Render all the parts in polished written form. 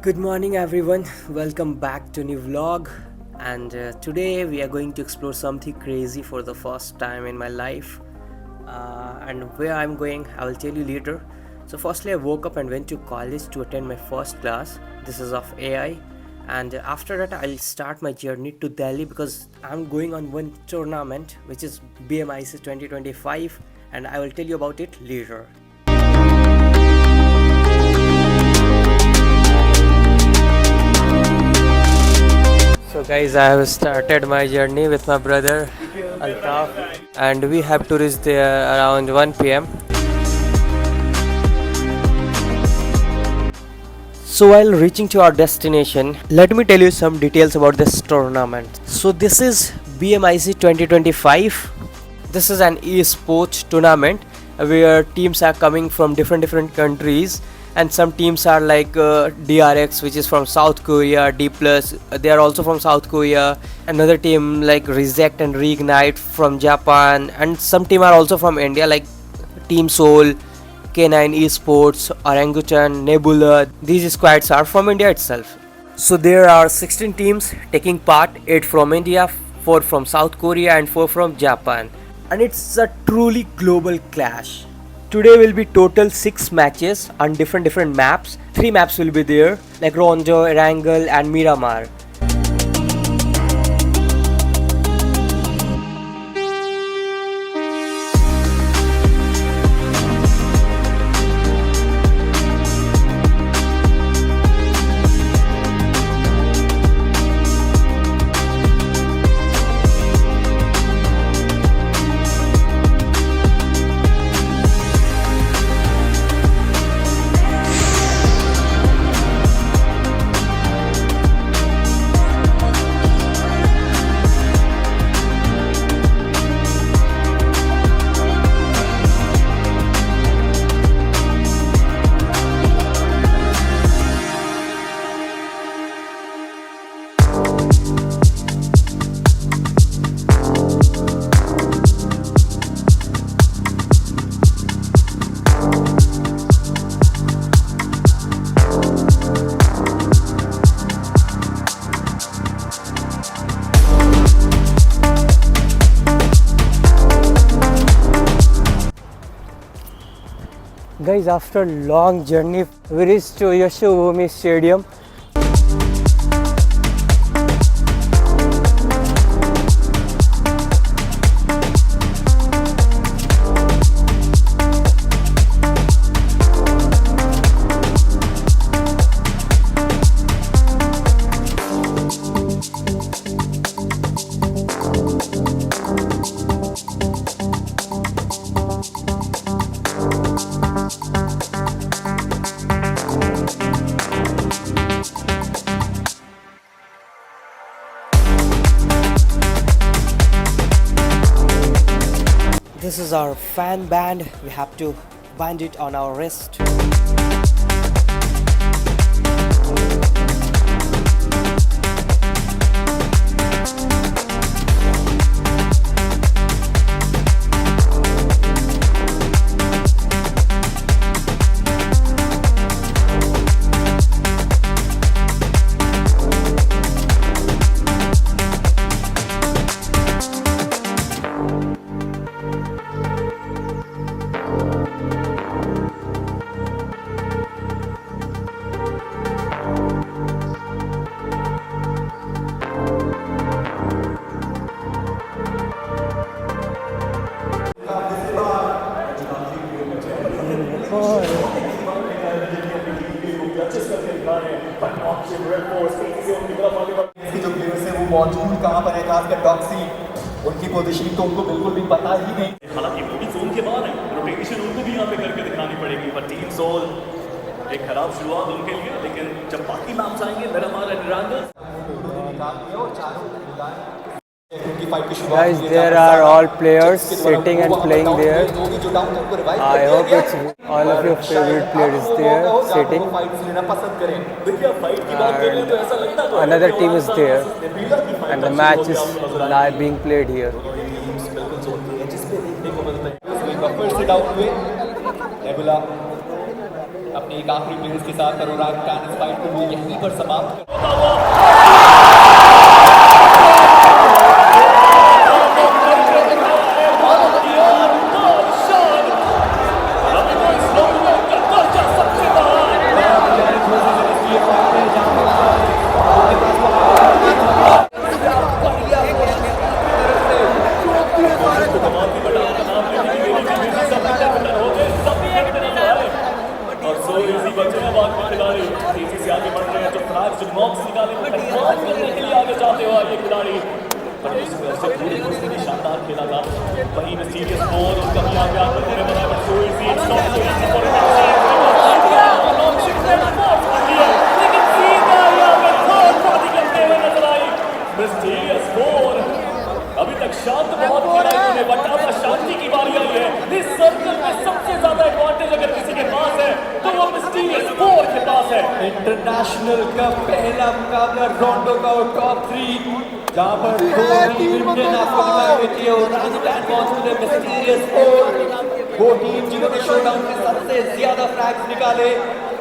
Good morning, everyone. Welcome back to new vlog. And today we are going to explore something crazy for the first time in my life. And where I'm going, I will tell you later. So, firstly, I woke up and went to college to attend my first class. This is of AI. And after that, I'll start my journey to Delhi because I'm going on one tournament which is BMIC 2025, and I will tell you about it later. So guys, I have started my journey with my brother Altaf, and we have to reach there around 1 p.m. So while reaching to our destination, let me tell you some details about this tournament. So this is BMIC 2025. This is an e-sports tournament where teams are coming from different countries, and some teams are like DRX, which is from South Korea, D Plus, they are also from South Korea. Another team like Reject and Reignite from Japan, and some team are also from India like Team Soul, K9 Esports, Orangutan, Nebula. These squads are from India itself. So there are 16 teams taking part, 8 from India, 4 from South Korea and 4 from Japan. And it's a truly global clash. Today will be total 6 matches on different maps. 3 maps will be there like Rondo, Erangel and Miramar. Guys, after long journey, we reached to Yashobhoomi Stadium. This is our fan band. We have to bind it on our wrist. जो players है वो मौजूद कहाँ पर है, खासकर Doxy, उनकी positioning तो उनको बिल्कुल भी पता ही नहीं। हालांकि पूरी जोन के बाद है, रोटेशन उनको भी यहाँ पे करके दिखानी पड़ेगी। पर टीम सोल एक खराब शुरुआत उनके लिए, लेकिन जब बाकी नाम आएंगे Miramar and Erangel. Guys, there are all players sitting and playing there. I hope it's all of your favorite players there sitting. And another team is there, and the match is live being played here. अपने एक आखिरी players के साथ Arora can इस fight को यहीं पर समाप्त शानदार खेला था वहीं में सीरियस स्कोर उनका भी आगे आकर पूरे बराबर so easy it's not so easy for लेकिन सीधा यहां पे थर्ड पार्टी करते हुए नजर आई मिस्टीरियस स्कोर अभी तक शांत बहुत खिलाड़ियों ने बट अब शांति की बारी आई है इस सर्कल में सबसे ज्यादा एडवांटेज अगर किसी के पास है तो वो मिस्टीरियस स्कोर के पास है इंटरनेशनल का पहला मुकाबला रोंडो का टॉप 3 जहां पर दो टीम ने आपको दिखाई देती है और राजस्थान पहुंच गए मिस्टीरियस स्कोर वो टीम जिन्होंने शोडाउन में सबसे ज्यादा फ्रैग्स निकाले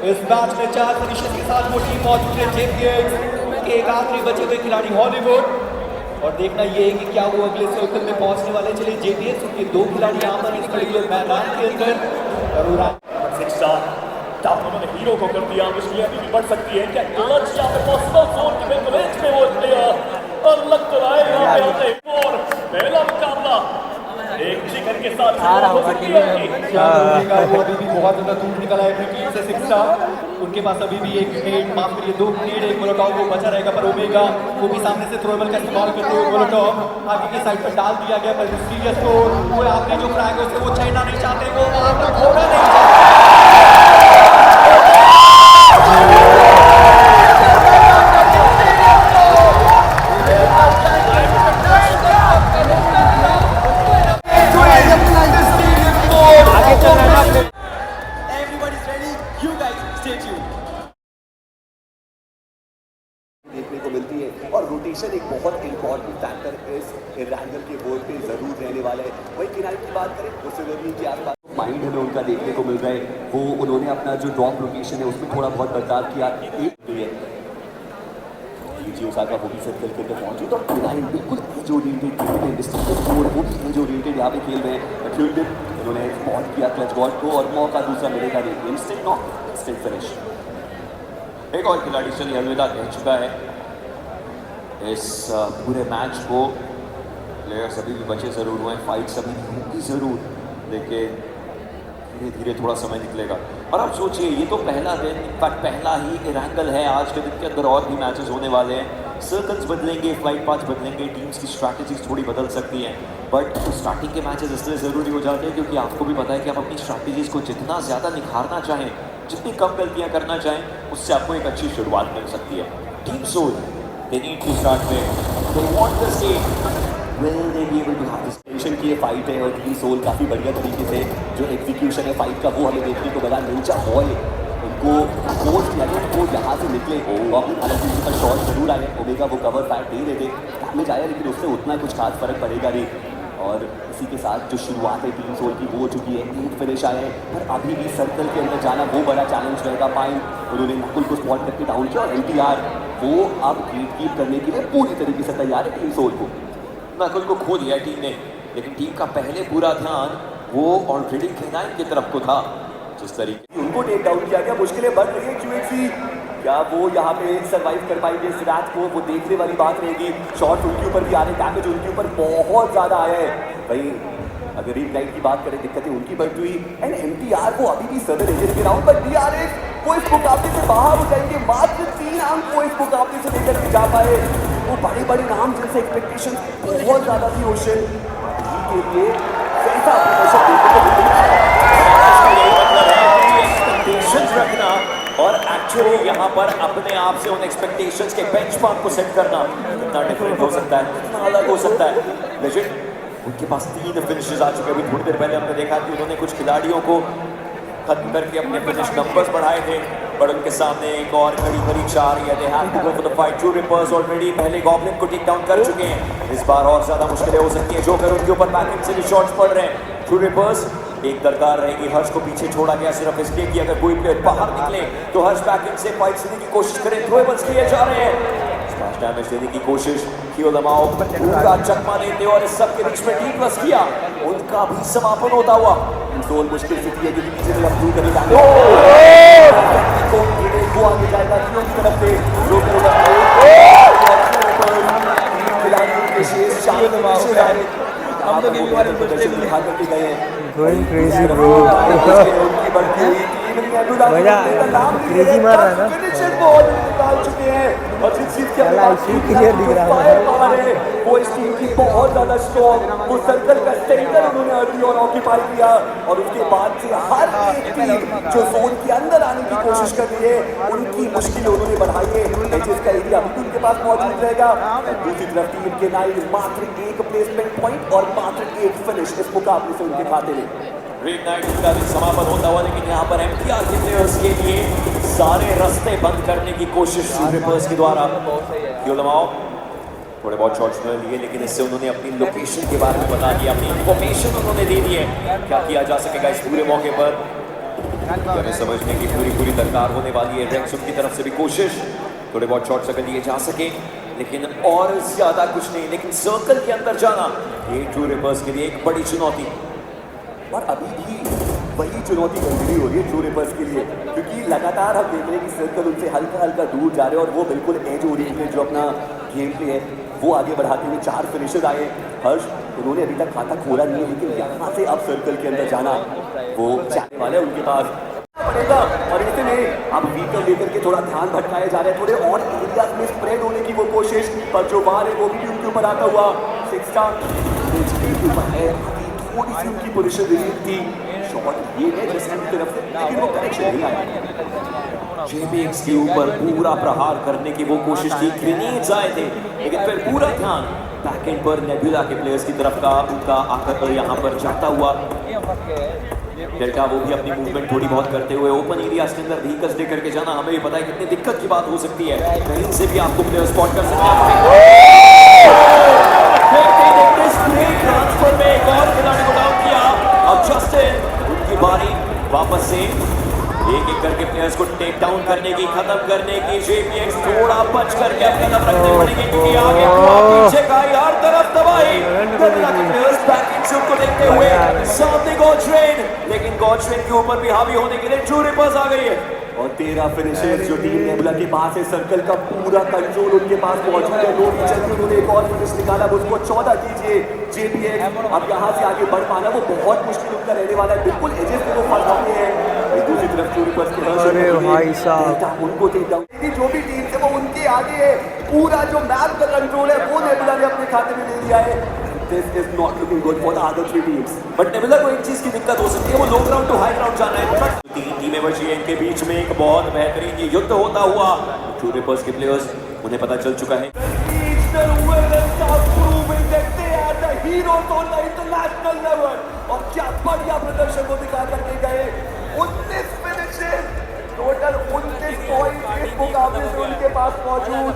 इस मैच में 4 फिनिशेस के साथ वो टीम मौजूद है चैंपियंस के एक आखिरी बचे हुए खिलाड़ी हॉलीवुड और देखना ये है कि क्या वो अगले सर्कल में पहुंचने वाले चले जेपीएस उनके 2 खिलाड़ी यहाँ पर इस पर्टिकुलर मैदान के अंदर अरोरा उन्होंने हीरो को कर दिया मुश्किलें अभी भी बढ़ सकती है क्या क्लच यहाँ पे पॉसिबल जोन के बिल्कुल एज पे वो प्लेयर और लग तो रहा है यहाँ पे आते और पहला मुकाबला एक शिखर के साथ हो सकती है वो अभी भी बहुत ज्यादा दूर निकला है अपनी टीम से 6 स्टार उनके पास अभी भी एक ग्रेड माफ करिए 2 ग्रेड एक मोलोटॉव वो बचा रहेगा पर ओमेगा वो भी सामने से थ्रोबल का इस्तेमाल करते हुए मोलोटॉव आगे की साइड पर डाल दिया गया पर सीरियस को वो आपने जो फ्रैग है उससे वो छेड़ना नहीं चाहते वो वहां पर छोड़ना नहीं चाहते देखने को मिलती है और रोटेशन एक बहुत इंपॉर्टेंट फैक्टर इस रैंगल के बोर्ड पे जरूर रहने वाला है वही किनारे की बात करें तो सिल्वरली के आसपास माइंड हमें उनका देखने को मिल रहा है वो उन्होंने अपना जो ड्रॉप लोकेशन है उसमें थोड़ा बहुत बदलाव किया ओसाका वो भी सर्कल के अंदर पहुंची तो लाइन बिल्कुल एज ओरिएंटेड खेल रहे हैं डिस्टेंस स्कोर वो भी एज ओरिएंटेड यहाँ पे खेल रहे हैं उन्होंने स्पॉट किया क्लच बॉल को और मौका दूसरा मिलेगा नहीं इंस्टेंट नॉक इंस्टेंट फिनिश एक और खिलाड़ी चलिए अलविदा कह चुका है इस पूरे मैच को प्लेयर्स अभी भी बचे ज़रूर हुए हैं फाइट्स अभी भी होंगी ज़रूर लेकिन धीरे धीरे थोड़ा समय निकलेगा और आप सोचिए ये तो पहला दिन इनफैक्ट पहला ही रैंगल है आज के दिन के अंदर और भी मैचेस होने वाले हैं सर्कल्स बदलेंगे फ्लाइट पाथ बदलेंगे टीम्स की स्ट्रैटेजीज थोड़ी बदल सकती हैं बट स्टार्टिंग के मैचेस इसलिए ज़रूरी हो जाते हैं क्योंकि आपको भी पता है कि आप अपनी स्ट्रैटेजीज को जितना ज़्यादा निखारना चाहें जितनी कम गलतियाँ करना चाहें उससे आपको एक अच्छी शुरुआत मिल सकती है team soul they need to start with they want the same will they be able to have this tension की ये फाइट है और टीम सोल काफ़ी बढ़िया तरीके से जो एग्जीक्यूशन है फाइट का वो हमें देखने को मिला नीचा बॉल उनको फोर्स किया गया वो यहाँ से निकले हालांकि उनका शॉट जरूर आया ओमेगा वो कवर फाइट दे रहे थे डैमेज आया लेकिन उससे उतना कुछ खास फर्क पड़ेगा नहीं और इसी के साथ जो शुरुआत है टीम सोल की वो हो चुकी है एक फिनिश आया है पर अभी भी सर्कल के अंदर जाना वो बड़ा चैलेंज रहेगा पाइन उन्होंने नकुल को स्पॉट करके डाउन किया और एनटीआर वो अब गेट कीप करने के लिए पूरी तरीके से तैयार है टीम सोल को नकुल को खो दिया टीम ने लेकिन टीम का पहले पूरा ध्यान वो ऑलरेडी K9 की तरफ को था जिस तरीके उनको टेक डाउन किया गया मुश्किलें बढ़ रही है QXC क्या वो यहाँ पे सर्वाइव कर पाएंगे इस रैच को वो देखने वाली बात रहेगी शॉट उनके ऊपर भी आ रहे डैमेज उनके ऊपर बहुत ज़्यादा आया है भाई अगर रीड लाइट की बात करें दिक्कतें उनकी बढ़ती हुई एंड MTR वो अभी भी सदर एजेंट के राउंड पर DRX वो इस मुकाबले से बाहर हो जाएंगे मात्र 3 अंक वो इस मुकाबले से लेकर के जा पाए वो बड़े बड़े नाम जिनसे एक्सपेक्टेशन बहुत ज़्यादा थी ओशन के लिए कैसा एक्सपेक्टेशंस रखना और एक्चुअली यहाँ पर अपने आप से उन एक्सपेक्टेशंस के बेंचमार्क को सेट करना कितना डिफरेंट हो सकता है कितना अलग हो सकता है लेजेंड उनके पास 3 फिनिशेस आ चुके हैं अभी थोड़ी देर पहले हमने देखा कि उन्होंने कुछ खिलाड़ियों को खत्म करके अपने फिनिश नंबर्स बढ़ाए थे पर उनके सामने एक और घड़ी 4 या they have to go for the fight true rippers already पहले गॉब्लिन को टेक डाउन कर चुके हैं इस बार और ज़्यादा मुश्किलें हो सकती हैं जो कर उनके ऊपर बैकएंड से भी शॉट्स पड़ रहे हैं ट्रू रिपर्स एक दरकार रहेगी, हर्ष को पीछे छोड़ा गया सिर्फ इसलिए कि अगर कोई प्लेयर बाहर निकले तो हर्ष बैकएंड से फाइट देने की कोशिश करें। थ्रोएबल्स किए जा रहे हैं, स्मैश डैमेज देने की कोशिश, कील देम आउट, पूरा चकमा देते और इस सब के बीच में D+ किया, उनका भी समापन होता हुआ। कंट्रोल मुश्किल स्थिति है क्योंकि पीछे से अब दूर करने जाएंगे, वो आगे जाएगा क्यों की तरफ से हम तो गेम वाले प्रदर्शन दिखा करके गए हैं। Going crazy bro. मजा क्रेजी मार रहा है ना। फिनिशर बॉल निकाल चुके हैं और जिस चीज के क्लियर दिख रहा है वो इस टीम की बहुत ज्यादा स्ट्रॉन्ग, वो सर्कल का सेंटर उन्होंने अर्ली और ऑक्यूपाई किया और उसके बाद से हर एक टीम जो जोन के अंदर आने की कोशिश कर रही है उनकी मुश्किलें उन्होंने बढ़ाई है। एजेस का एरिया भी उनके पास मौजूद रहेगा। दूसरी तरफ टीम के नाइल मात्र एक प्लेसमेंट पॉइंट और मात्र एक फिनिश इस मुकाबले से उनके खाते में। ग्रेट नाइट का भी समापन होता हुआ, लेकिन यहाँ पर MTR के प्लेयर्स के लिए सारे रास्ते बंद करने की कोशिश रिपर्स के द्वारा। थोड़े बहुत शॉट्स उन्होंने लिए, लेकिन इससे उन्होंने अपनी लोकेशन के बारे में बता दिया, अपनी इंफॉर्मेशन उन्होंने दे दी है। क्या किया जा सकेगा इस पूरे मौके पर, हमें समझने की पूरी दरकार होने वाली है। रेक्स की तरफ से भी कोशिश, थोड़े बहुत शॉट्स अगर लिए जा सके, लेकिन और ज्यादा कुछ नहीं। लेकिन सर्कल के अंदर जाना ये ट्रू रिपर्स के लिए एक बड़ी चुनौती, और अभी भी वही चुनौती कंटिन्यू हो रही है ट्रू रिपर्स के लिए, क्योंकि लगातार हम देख रहे हैं कि सर्कल उनसे हल्का दूर जा रहे हैं और वो बिल्कुल एज ओरिएंटेड जो अपना गेम प्ले है वो आगे बढ़ाते हुए 4 फिनिशर आए। हर्ष उन्होंने अभी तक खाता खोला नहीं है, लेकिन यहाँ से अब सर्कल के अंदर जाना वो चाहने वाले उनके पास पड़ेगा। और ऐसे में अब व्हीकल लेकर के थोड़ा ध्यान भटकाए जा रहे हैं, थोड़े और एरियाज में स्प्रेड होने की वो कोशिश, पर जो बाहर है वो भी उनके ऊपर आता हुआ। 6 स्टार थोड़ी सी उनकी पोजीशन रिलीव थी, शॉट ये है जैसे की तरफ से, लेकिन वो कनेक्शन नहीं आया। JPX के ऊपर पूरा प्रहार करने की वो कोशिश की, ग्रेनेड्स आए थे, लेकिन फिर पूरा ध्यान बैकएंड पर नेबुला के प्लेयर्स की तरफ का उनका आकर यहाँ पर जाता हुआ। डेल्टा वो भी अपनी मूवमेंट थोड़ी बहुत करते हुए ओपन एरिया के अंदर व्हीकल्स लेकर के जाना, हमें भी पता है कितनी दिक्कत की बात हो सकती है, कहीं से भी आपको प्लेयर स्पॉट कर सकते हैं। ट्रांसफर में एक और खिलाड़ी को डाउन किया, अब जस्टिन उनकी बारी वापस से एक करके प्लेयर्स को टेक डाउन करने की, खत्म करने की। JPX थोड़ा बच करके अपनी तरफ रखने पड़ेगी क्योंकि आगे पीछे का हर तरफ तबाही। प्लेयर्स बैकिंग से उनको देखते हुए सामने गॉड्रेन, लेकिन गॉड्रेन के ऊपर भी हावी होने के लिए ट्रू रिपर्स आ गई है और 13 फिनिशर्स जो टीम नेबुला के पास है, सर्कल का पूरा कंट्रोल उनके पास मौजूद है। दो चलते उन्होंने एक और फिनिश निकाला, उसको 14 कीजिए JPX। अब यहाँ से आगे बढ़ पाना वो बहुत मुश्किल उनका रहने वाला है, बिल्कुल एजेस पे वो फंस जाते हैं। दूसरी तरफ ट्रू रिपर्स के अरे भाई साहब उनको टेक डाउन, जो भी टीम है वो उनके आगे है, पूरा जो मैप का कंट्रोल है वो नेबुला ने अपने खाते में ले लिया है। This is not looking good for the other 3 teams. But nebula को एक चीज की दिक्कत हो सकती है, वो लो ग्राउंड टू हाई ग्राउंड जाना है। बट 3 टीमें बची हैं, इनके बीच में एक बहुत बेहतरीन ये युद्ध होता हुआ। ट्रू रिपर्स के प्लेयर्स उन्हें पता चल चुका है और क्या बढ़िया प्रदर्शन को दिखा करके गए। 19 फिनिशेस, टोटल 29 पॉइंट इस मुकाबले से उनके पास मौजूद।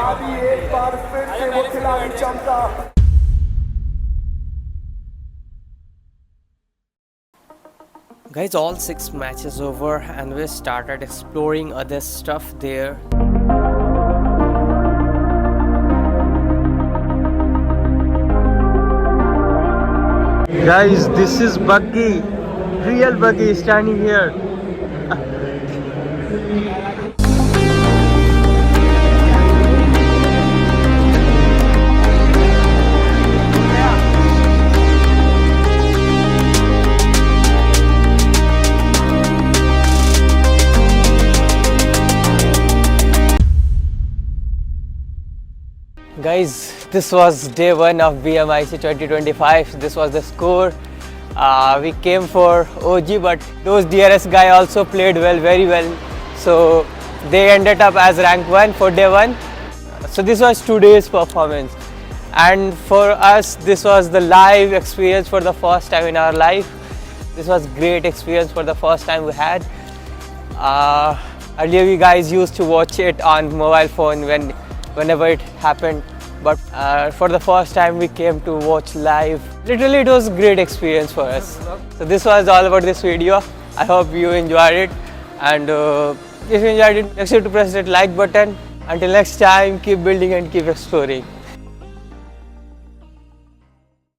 अभी एक बार फिर से वो खिलाड़ी चमका। Guys, all 6 matches over and we started exploring other stuff there. Guys, this is Buggy, real Buggy standing here. Guys, this was day 1 of BMIC 2025. This was the score. We came for OG, but those DRS guy also played well, very well. So they ended up as rank 1 for day 1. So this was today's performance. And for us, this was the live experience for the first time in our life. This was great experience for the first time we had. Earlier we guys used to watch it on mobile phone whenever it happened. but for the first time we came to watch live. Literally it was a great experience for us. So this was all about this video. I hope you enjoyed it, and if you enjoyed it, make sure to press that like button. Until next time, keep building and keep exploring.